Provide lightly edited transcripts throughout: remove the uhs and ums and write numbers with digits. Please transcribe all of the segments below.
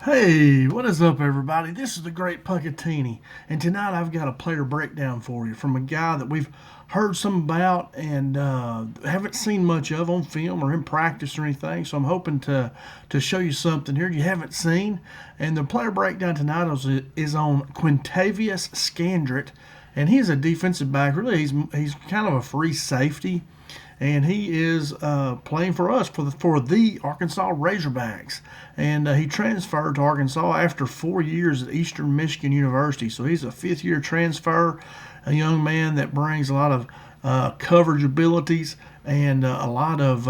Hey, what is up, everybody? This is the Great Puckettin, and tonight I've got a player breakdown for you from a guy that we've heard some about and haven't seen much of on film or in practice or anything. So I'm hoping to show you something here you haven't seen. And the player breakdown tonight is on Quentavius Scandrett, and he's a defensive back. Really, he's kind of a free safety, and he is playing for us for the Arkansas Razorbacks. And he transferred to Arkansas after 4 years at Eastern Michigan University. So he's a fifth-year transfer, a young man that brings a lot of coverage abilities and a lot of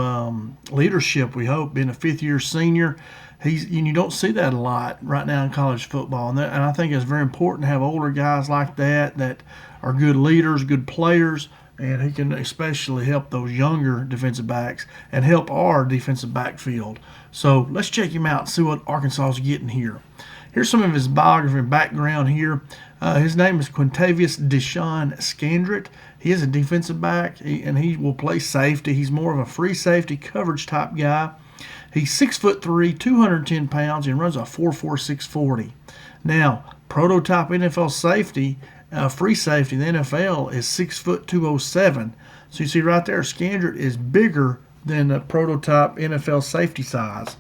leadership. We hope, being a fifth-year senior. You don't see that a lot right now in college football, and I think it's very important to have older guys like that are good leaders, good players, and he can especially help those younger defensive backs and help our defensive backfield. So let's check him out and see what Arkansas is getting here. Here's some of his biography and background here. His name is Quentavius Scandrett. He is a defensive back, and he will play safety. He's more of a free safety coverage type guy. He's 6'3", 210 pounds, and runs a 4.46 40. Now, prototype NFL safety, free safety in the NFL is 6'2", 207. So you see right there, Scandrett is bigger than the prototype NFL safety size,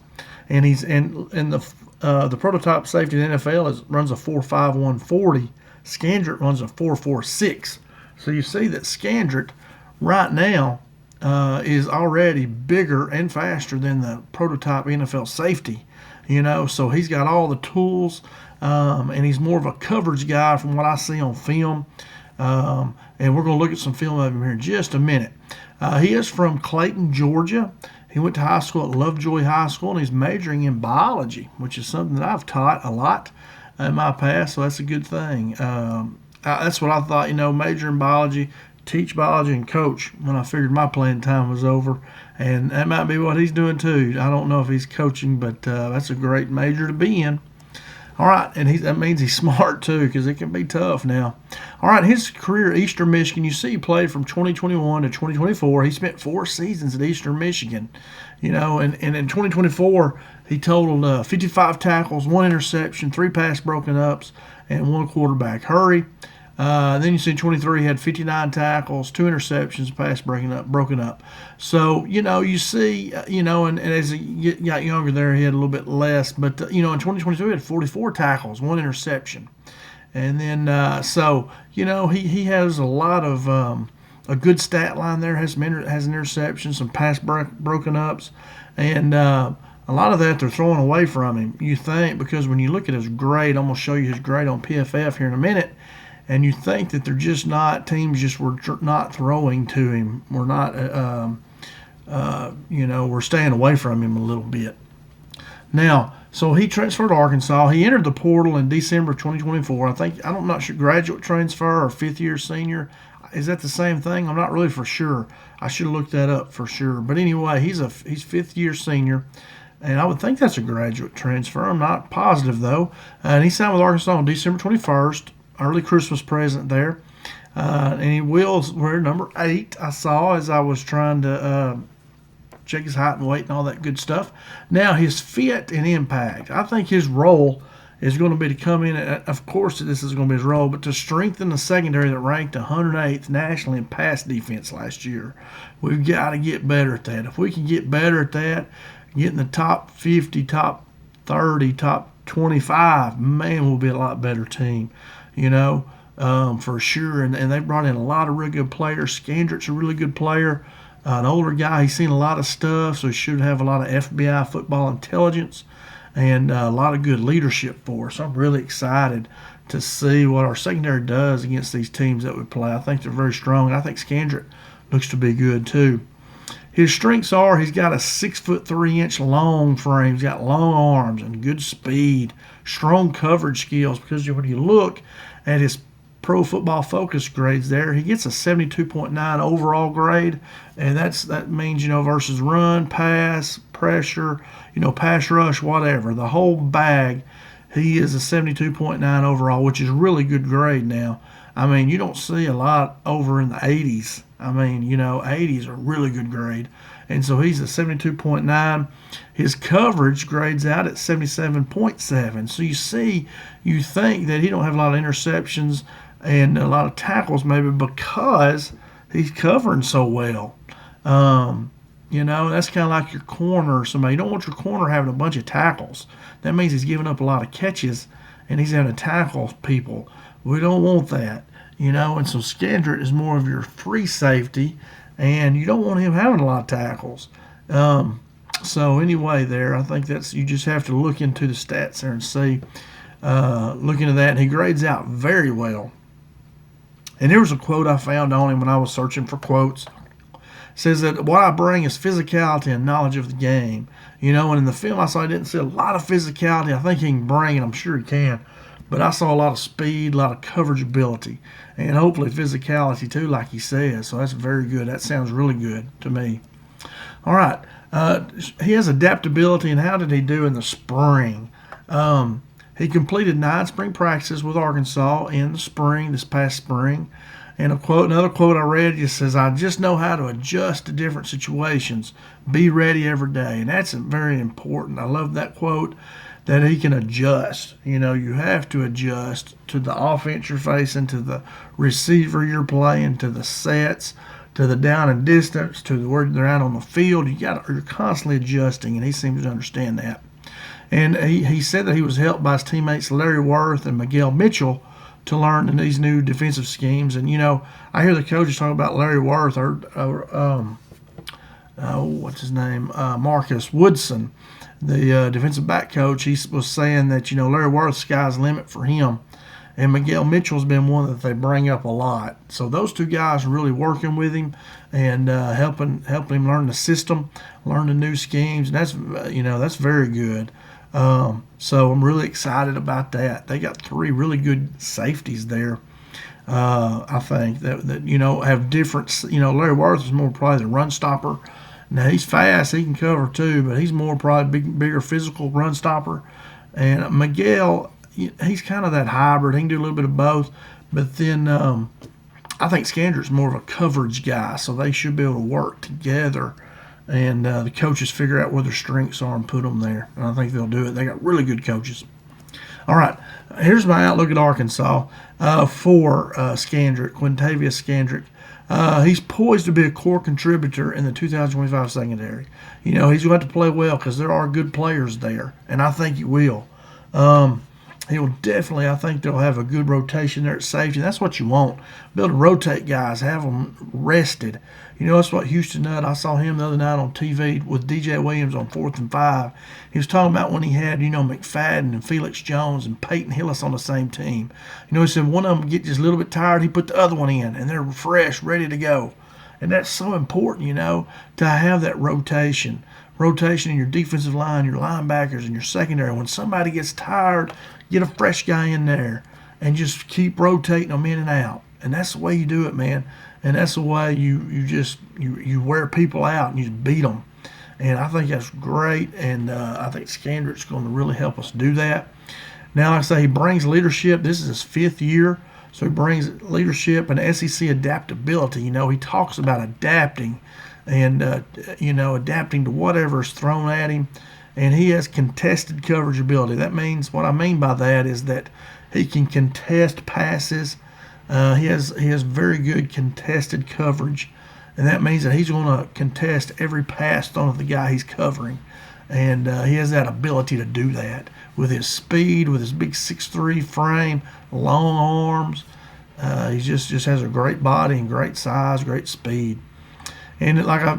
and he's in the prototype safety in the NFL runs a 4.5 140. Scandrett runs a 4.46. So you see that Scandrett right now is already bigger and faster than the prototype NFL safety. So he's got all the tools, and he's more of a coverage guy from what I see on film. And we're going to look at some film of him here in just a minute. He is from Clayton, Georgia. He went to high school at Lovejoy High School, and he's majoring in biology, which is something that I've taught a lot in my past, so that's a good thing. That's what I thought, major in biology, teach biology, and coach when I figured my playing time was over. And that might be what he's doing too. I don't know if he's coaching, but that's a great major to be in. All right, and that means he's smart too, because it can be tough now. All right, his career at Eastern Michigan, you see he played from 2021 to 2024. He spent 4 seasons at Eastern Michigan, and in 2024, he totaled 55 tackles, 1 interception, 3 pass broken ups, and 1 quarterback hurry. Then you see 23 he had 59 tackles, 2 interceptions, pass broken up. So you see, and as he got younger there, he had a little bit less. But in 2022 he had 44 tackles, 1 interception, and then he has a lot of a good stat line there. Has an interception, some pass broken ups, and a lot of that they're throwing away from him. You think, because when you look at his grade, I'm gonna show you his grade on PFF here in a minute. And you think that they're just not, teams just were not throwing to him. We're not, we're staying away from him a little bit. Now, so he transferred to Arkansas. He entered the portal in December of 2024. I'm not sure, graduate transfer or fifth-year senior. Is that the same thing? I'm not really for sure. I should have looked that up for sure. But anyway, he's fifth-year senior. And I would think that's a graduate transfer. I'm not positive, though. And he signed with Arkansas on December 21st. Early Christmas present there. And he will wear number 8, I saw as I was trying to check his height and weight and all that good stuff. Now, his fit and impact. I think his role is going to be to come in, of course this is going to be his role, but to strengthen the secondary that ranked 108th nationally in pass defense last year. We've got to get better at that. If we can get better at that, get in the top 50, top 30, top 25, man, we'll be a lot better team. For sure. And they brought in a lot of really good players. Scandrett's a really good player, an older guy. He's seen a lot of stuff, so he should have a lot of FBI football intelligence and a lot of good leadership for us. I'm really excited to see what our secondary does against these teams that we play. I think they're very strong, and I think Scandrett looks to be good too. His strengths are he's got a 6'3" long frame. He's got long arms and good speed, strong coverage skills. Because when you look at his Pro Football Focus grades there, he gets a 72.9 overall grade, and that means versus run, pass, pressure, pass rush, whatever, the whole bag. He is a 72.9 overall, which is a really good grade now. I mean, you don't see a lot over in the 80s. I mean, 80s are a really good grade. and so he's at 72.9. His coverage grades out at 77.7. So you think that he don't have a lot of interceptions and a lot of tackles, maybe because he's covering so well. That's kind of like your corner or somebody. You don't want your corner having a bunch of tackles. That means he's giving up a lot of catches and he's having to tackle people. We don't want that, And so Scandrett is more of your free safety, and you don't want him having a lot of tackles. So anyway, I think you just have to look into the stats there and see. Look into that, and he grades out very well. And there was a quote I found on him when I was searching for quotes. Says that what I bring is physicality and knowledge of the game. And in the film I saw, I didn't see a lot of physicality. I think he can bring it. I'm sure he can. But I saw a lot of speed, a lot of coverage ability, and hopefully physicality too, like he says. So that's very good. That sounds really good to me. All right. He has adaptability, and how did he do in the spring? He completed 9 spring practices with Arkansas in the spring, this past spring. And another quote I read just says, "I just know how to adjust to different situations. Be ready every day." And that's very important. I love that quote, that he can adjust. You have to adjust to the offense you're facing, to the receiver you're playing, to the sets, to the down and distance, to where they're out on the field. You're constantly adjusting, and he seems to understand that. And he said that he was helped by his teammates Larry Worth and Miguel Mitchell to learn these new defensive schemes. And I hear the coaches talk about Larry Worth what's his name, Marcus Woodson, the defensive back coach. He was saying that Larry Worth's sky's the limit for him, and Miguel Mitchell's been one that they bring up a lot. So those two guys are really working with him and helping him learn the system, learn the new schemes, and that's very good. So I'm really excited about that. They got 3 really good safeties there. I think that have different. Larry Worth is more probably the run stopper. Now he's fast, he can cover too, but he's more probably bigger physical run stopper. And Miguel, he's kind of that hybrid. He can do a little bit of both. But then I think Scandrett's more of a coverage guy, so they should be able to work together. And the coaches figure out where their strengths are and put them there. And I think they'll do it. They got really good coaches. All right, here's my outlook at Arkansas for Scandrett, Quentavius Scandrett. He's poised to be a core contributor in the 2025 secondary. He's going to have to play well because there are good players there, and I think he will. He'll definitely, I think they'll have a good rotation there at safety. And that's what you want. Be able to rotate guys, have them rested. That's what Houston did. I saw him the other night on TV with DJ Williams on 4th and 5. He was talking about when he had, McFadden and Felix Jones and Peyton Hillis on the same team. He said one of them get just a little bit tired, he put the other one in, and they're fresh, ready to go. And that's so important, to have that rotation. Rotation in your defensive line, your linebackers, and your secondary. When somebody gets tired, get a fresh guy in there and just keep rotating them in and out. And that's the way you do it, man. And that's the way you wear people out and you just beat them. And I think that's great. And I think Scandrett's going to really help us do that. Now, like I say, he brings leadership. This is his 5th year. So he brings leadership and SEC adaptability. He talks about adapting and, adapting to whatever's thrown at him. And he has contested coverage ability. That means, what I mean by that is that he can contest passes. He has very good contested coverage, and that means that he's going to contest every pass thrown at the guy he's covering. And he has that ability to do that with his speed, with his big 6'3" frame, long arms. He just has a great body and great size, great speed. And like I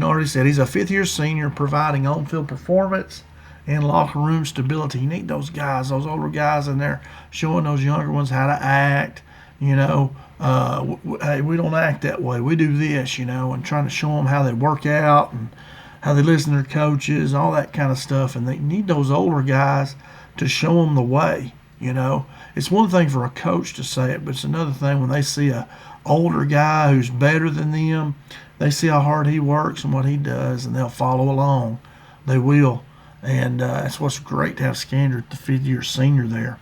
already said, he's a 5th-year senior providing on-field performance and locker room stability. You need those guys, those older guys in there, showing those younger ones how to act. Hey, we don't act that way. We do this, and trying to show them how they work out and how they listen to their coaches, all that kind of stuff. And they need those older guys to show them the way, It's one thing for a coach to say it, but it's another thing when they see a older guy who's better than them. They see how hard he works and what he does, and they'll follow along. They will. And that's what's great to have Scandrett, the 5th-year senior there.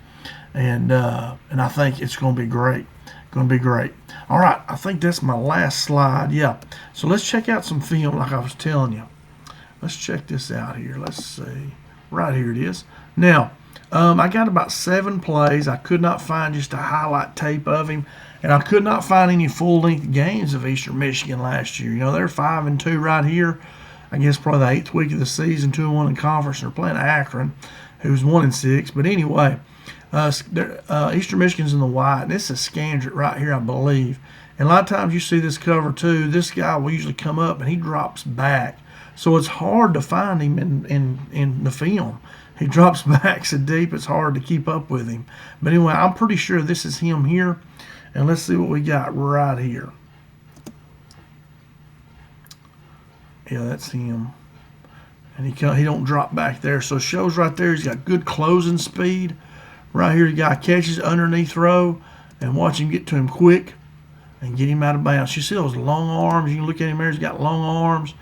And I think it's going to be great. Going to be great. All right, I think that's my last slide. Yeah. So let's check out some film like I was telling you. Let's check this out here. Let's see. Right here it is. Now, I got about 7 plays. I could not find just a highlight tape of him, and I could not find any full-length games of Eastern Michigan last year. You know, they're 5-2 right here. I guess probably the 8th week of the season, 2-1 in conference. They're playing Akron, who's 1-6. But anyway, Eastern Michigan's in the white, and this is Scandrett right here, I believe. And a lot of times you see this cover too. This guy will usually come up and he drops back, so it's hard to find him in the film. He drops back so deep it's hard to keep up with him. But anyway, I'm pretty sure this is him here, and let's see what we got right here. Yeah, that's him. And he don't drop back there, so it shows right there he's got good closing speed. Right here, the guy catches underneath throw, and watch him get to him quick and get him out of bounds. You see those long arms? You can look at him there. He's got long arms,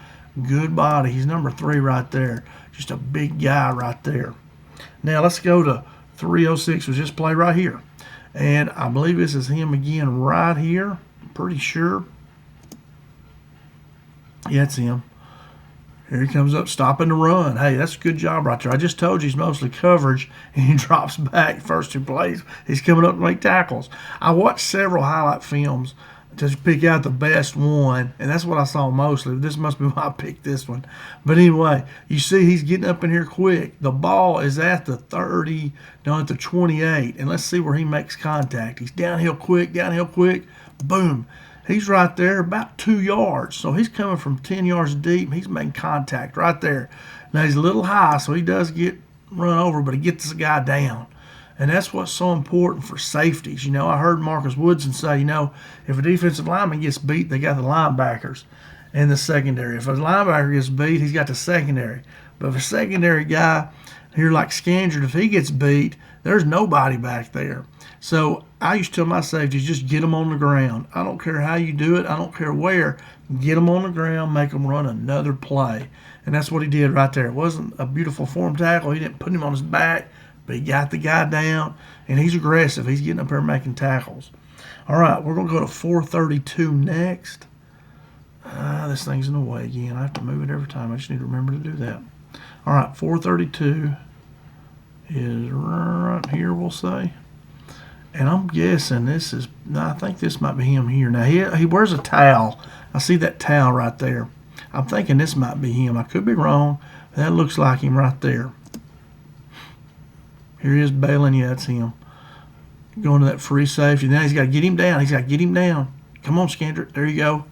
good body. He's number 3 right there. Just a big guy right there. Now let's go to 306, which just play right here. And I believe this is him again right here. I'm pretty sure. Yeah, it's him. Here he comes up, stopping the run. Hey, that's a good job right there. I just told you he's mostly coverage, and he drops back first 2 plays. He's coming up to make tackles. I watched several highlight films to pick out the best one, and that's what I saw mostly. This must be why I picked this one. But anyway, you see he's getting up in here quick. The ball is at the 30, down at the 28, and let's see where he makes contact. He's downhill quick, boom. He's right there about 2 yards. So he's coming from 10 yards deep. He's making contact right there. Now he's a little high, so he does get run over, but he gets the guy down. And that's what's so important for safeties. You know, I heard Marcus Woodson say, you know, if a defensive lineman gets beat, they got the linebackers in the secondary. If a linebacker gets beat, he's got the secondary. But if a secondary guy here like Scandrett, if he gets beat, there's nobody back there. So I used to tell my safeties, just get them on the ground. I don't care how you do it. I don't care where. Get them on the ground, make them run another play. And that's what he did right there. It wasn't a beautiful form tackle. He didn't put him on his back, but he got the guy down, and he's aggressive. He's getting up there making tackles. All right, we're going to go to 432 next. This thing's in the way again. I have to move it every time. I just need to remember to do that. All right, 432 is right here, we'll say. And I'm guessing this is, no, I think this might be him here. Now, he wears a towel. I see that towel right there. I'm thinking this might be him. I could be wrong. That looks like him right there. Here he is bailing. Yeah, that's him. Going to that free safety. Now he's got to get him down. Come on, Scandrett. There you go.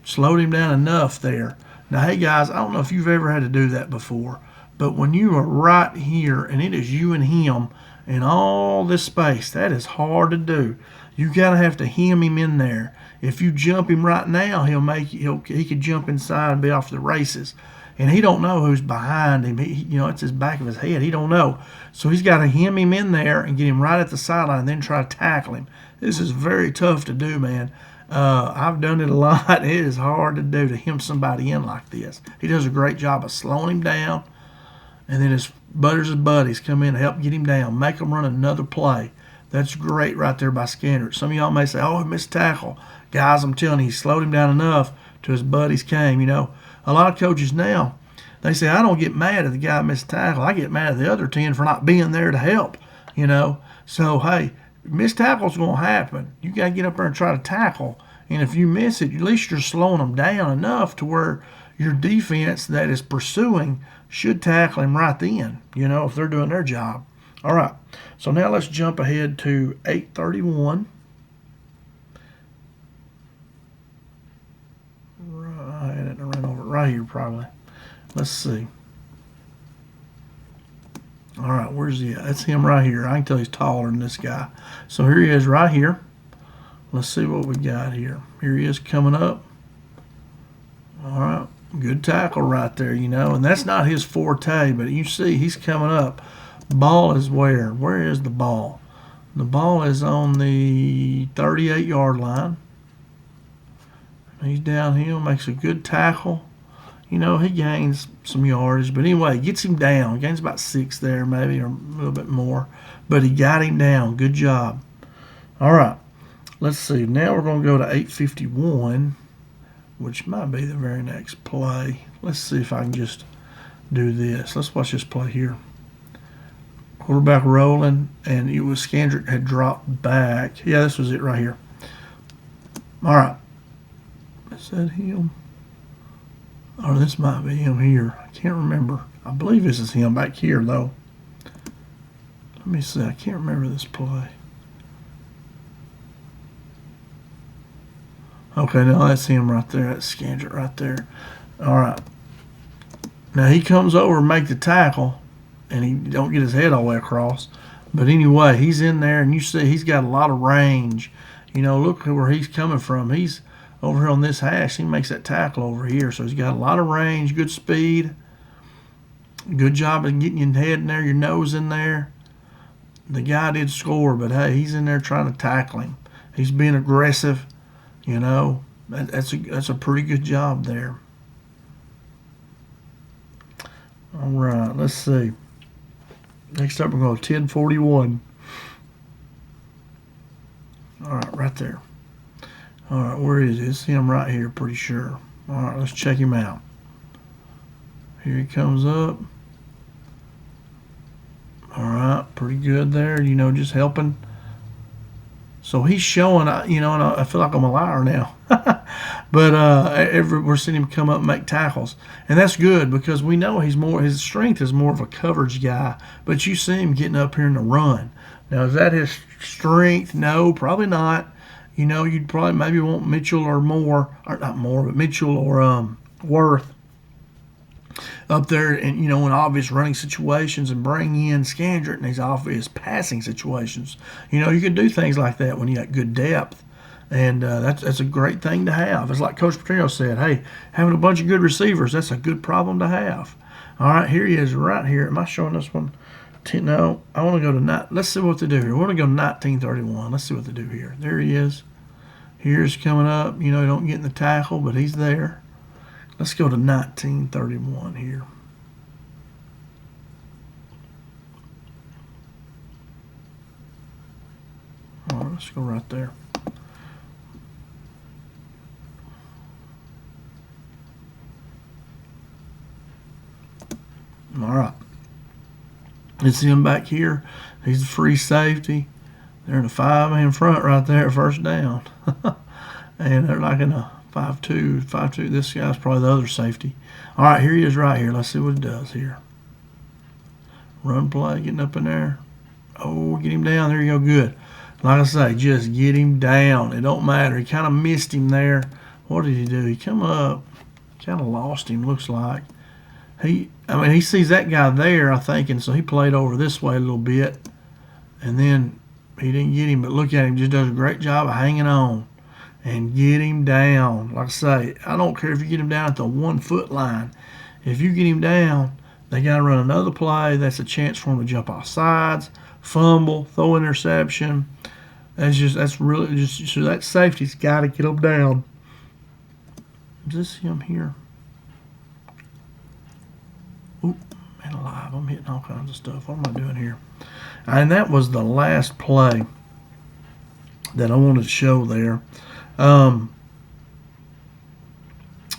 Slowed him down enough there. Now, hey, guys, I don't know if you've ever had to do that before, but when you are right here and it is you and him in all this space, that is hard to do. You gotta have to hem him in there. If you jump him right now, he could jump inside and be off the races. And he don't know who's behind him. It's his back of his head. He don't know. So he's got to hem him in there and get him right at the sideline and then try to tackle him. This is very tough to do, man. I've done it a lot. It is hard to do to hem somebody in like this. He does a great job of slowing him down, and then his buddies come in to help get him down, make him run another play. That's great right there by Scandrett. Some of y'all may say, oh, he missed tackle. Guys, I'm telling you, he slowed him down enough to his buddies came. A lot of coaches now, they say, I don't get mad at the guy missed tackle. I get mad at the other 10 for not being there to help, So, hey, missed tackle's going to happen. You got to get up there and try to tackle. And if you miss it, at least you're slowing them down enough to where your defense that is pursuing should tackle him right then, if they're doing their job. All right, so now let's jump ahead to 831. I had it to run over right here probably. Let's see. All right, where's he at? That's him right here. I can tell he's taller than this guy. So here he is right here. Let's see what we got here. Here he is coming up. All right, good tackle right there, and that's not his forte, but you see he's coming up. Ball is where? Where is the ball? The ball is on the 38-yard line. He's downhill, makes a good tackle. He gains some yardage, but anyway, gets him down. Gains about 6 there, maybe, or a little bit more. But he got him down. Good job. All right, Let's see. Now we're going to go to 851, which might be the very next play. Let's see if I can just do this. Let's watch this play here. Quarterback rolling, and it was Scandrett had dropped back. Yeah, this was it right here. All right. Is that him? Or this might be him here. I can't remember. I believe this is him back here, though. Let me see. I can't remember this play. Okay, no, that's him right there. That's Scandrett right there. All right. Now he comes over and make the tackle, and he don't get his head all the way across. But anyway, he's in there, and you see he's got a lot of range. You know, look where he's coming from. He's over here on this hash. He makes that tackle over here. So he's got a lot of range, good speed. Good job of getting your head in there, your nose in there. The guy did score, but, hey, he's in there trying to tackle him. He's being aggressive. You know, that's a pretty good job there. All right, let's see. Next up, we're going to 1041. All right, right there. All right, where is it? It's him right here, pretty sure. All right, let's check him out. Here he comes up. All right, pretty good there. You know, just helping. So he's showing, you know, and I feel like I'm a liar now. But we're seeing him come up and make tackles. And that's good because we know his strength is more of a coverage guy. But you see him getting up here in the run. Now, is that his strength? No, probably not. You know, you'd probably maybe want Mitchell or Moore, or not Moore, but Mitchell or Worth up there, and you know, in obvious running situations, and bring in Scandrett in these obvious passing situations. You know, you can do things like that when you got good depth, and that's a great thing to have. It's like Coach Petrino said, hey, having a bunch of good receivers, that's a good problem to have. All right, here he is right here. Am I showing this one? No, I want to go to let's see what they do here. We want to go to 1931. Let's see what they do here. There he is. Here's coming up. You know, he don't get in the tackle, but he's there. Let's go to 1931 here. All right, let's go right there. All right. It's him back here. He's a free safety. They're in a 5-man front right there, first down. And they're like in a 5-2. This guy's probably the other safety. All right, here he is right here. Let's see what he does here. Run play, getting up in there. Oh, get him down. There you go. Good. Like I say, just get him down. It don't matter. He kind of missed him there. What did he do? He come up, kind of lost him, looks like. He sees that guy there, I think, and so he played over this way a little bit. And then he didn't get him, but look at him. Just does a great job of hanging on. And get him down. Like I say, I don't care if you get him down at the 1 foot line. If you get him down, they got to run another play. That's a chance for him to jump off sides, fumble, throw that's really just so that safety's got to get him down. Is this him here? Oop, man alive! I'm hitting all kinds of stuff. What am I doing here? And that was the last play that I wanted to show there.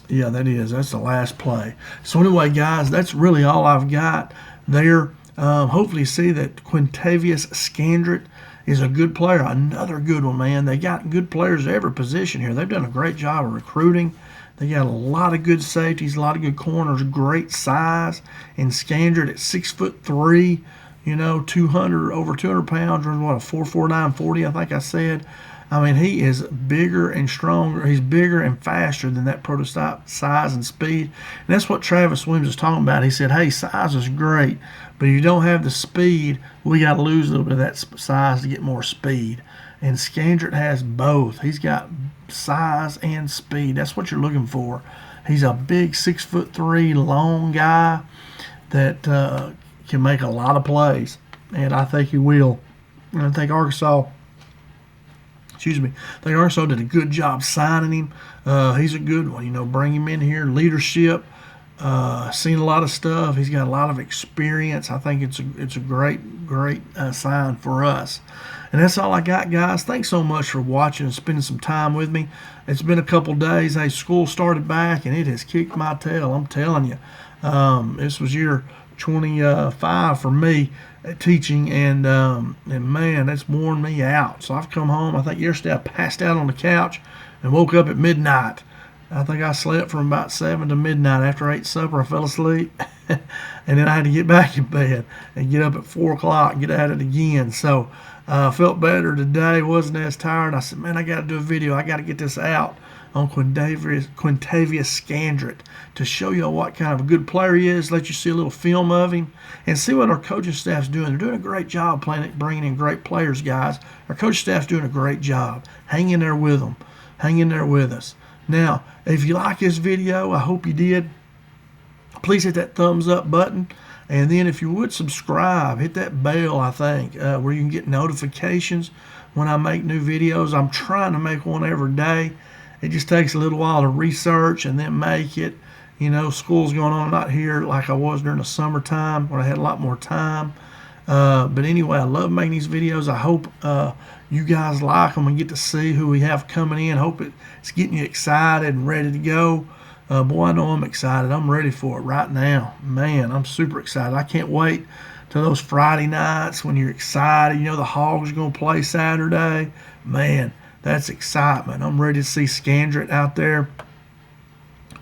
Yeah, that's the last play. So anyway, guys, that's really all I've got there. Hopefully you see that Quentavius Scandrett is a good player. Another good one, man. They got good players at every position here. They've done a great job of recruiting. They got a lot of good safeties, a lot of good corners, great size. And Scandrett at 6'3", you know, over 200 pounds, runs what, a 4.49 40, I think I said. I mean, he is bigger and stronger. He's bigger and faster than that prototype size and speed. And that's what Travis Williams was talking about. He said, hey, size is great, but if you don't have the speed, we got to lose a little bit of that size to get more speed. And Scandrett has both. He's got size and speed. That's what you're looking for. He's a big 6'3", long guy that can make a lot of plays, and I think he will. And I think Arkansas did a good job signing him. He's a good one. You know, bring him in here, leadership. Seen a lot of stuff. He's got a lot of experience. I think it's a great great sign for us. And that's all I got, guys. Thanks so much for watching and spending some time with me. It's been a couple days. Hey, school started back, and it has kicked my tail. I'm telling you. This was year 25 for me at teaching, and man, that's worn me out. So I've come home. I think yesterday I passed out on the couch and woke up at midnight. I think I slept from about 7 to midnight. After I ate supper, I fell asleep. And then I had to get back in bed and get up at 4 o'clock and get at it again. So I felt better today. Wasn't as tired. I said, man, I got to do a video. I got to get this out on Quentavius Scandrett to show you what kind of a good player he is, let you see a little film of him, and see what our coaching staff's doing. They're doing a great job bringing in great players, guys. Our coaching staff's doing a great job. Hang in there with them. Hang in there with us. Now, if you like this video, I hope you did, please hit that thumbs up button. And then if you would subscribe, hit that bell, I think, where you can get notifications when I make new videos. I'm trying to make one every day. It just takes a little while to research and then make it. You know, school's going on. I'm not here like I was during the summertime when I had a lot more time. But anyway, I love making these videos. I hope you guys like them and get to see who we have coming in. Hope it's getting you excited and ready to go. Boy, I know I'm excited. I'm ready for it right now. Man, I'm super excited. I can't wait till those Friday nights when you're excited. You know the Hogs are going to play Saturday. Man, that's excitement. I'm ready to see Scandrett out there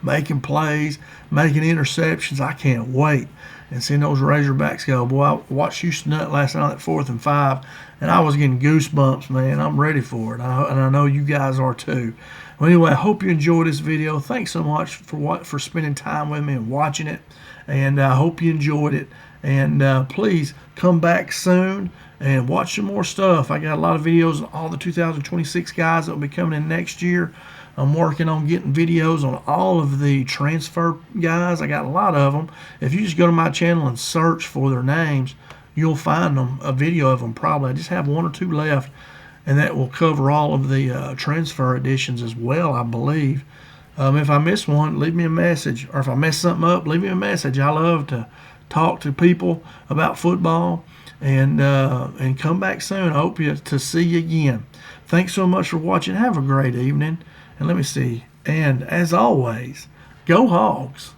making plays, making interceptions. I can't wait. And seeing those Razorbacks go. Boy, I watched Houston Nutt last night at 4th and 5, and I was getting goosebumps, man. I'm ready for it, and I know you guys are too. Well, anyway, I hope you enjoyed this video. Thanks so much for spending time with me and watching it, and I hope you enjoyed it. And please come back soon and watch some more stuff. I got a lot of videos on all the 2026 guys that will be coming in next year. I'm working on getting videos on all of the transfer guys. I got a lot of them. If you just go to my channel and search for their names, you'll find them, a video of them probably. I just have 1 or 2 left, and that will cover all of the transfer editions as well, I believe. If I miss one, leave me a message. Or if I mess something up, leave me a message. I love to talk to people about football, and come back soon. I hope to see you again. Thanks so much for watching. Have a great evening. And let me see. And as always, go Hogs.